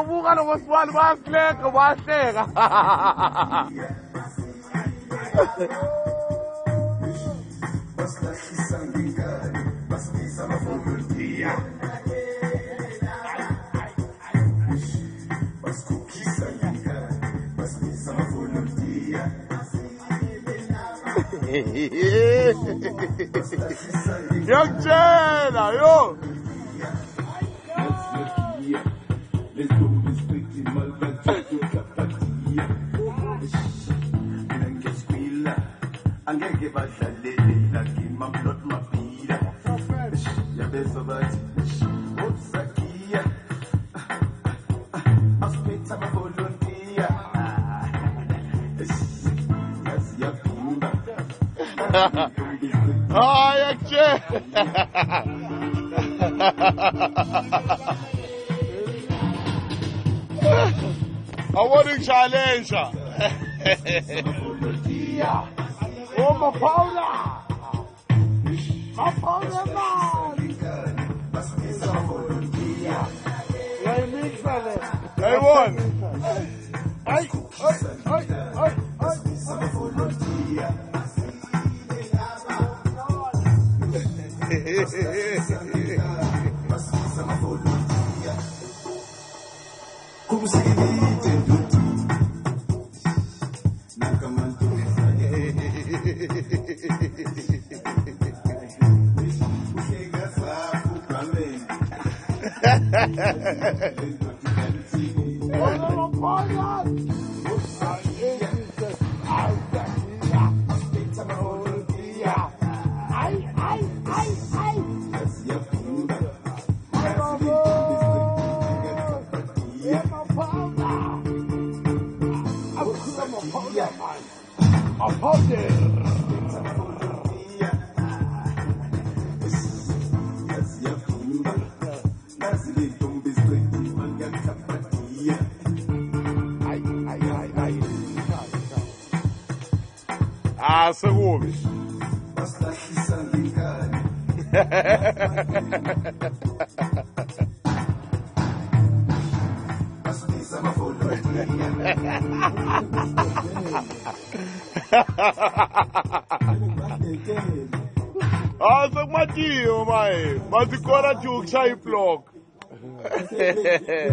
bukan waswal baslek baslek. Young Jenna, yo. Let's go this quickly, angeke badlalele lakini mamlot mabhila yabezo bathi uzakia aspecta volunteer yasiyaphinda yakhe awarding challenge oh, my powder! My powder, man! Hey, one! Hey! Seguro. Sag mal die, oh mein, was ich gerade tue, ich block.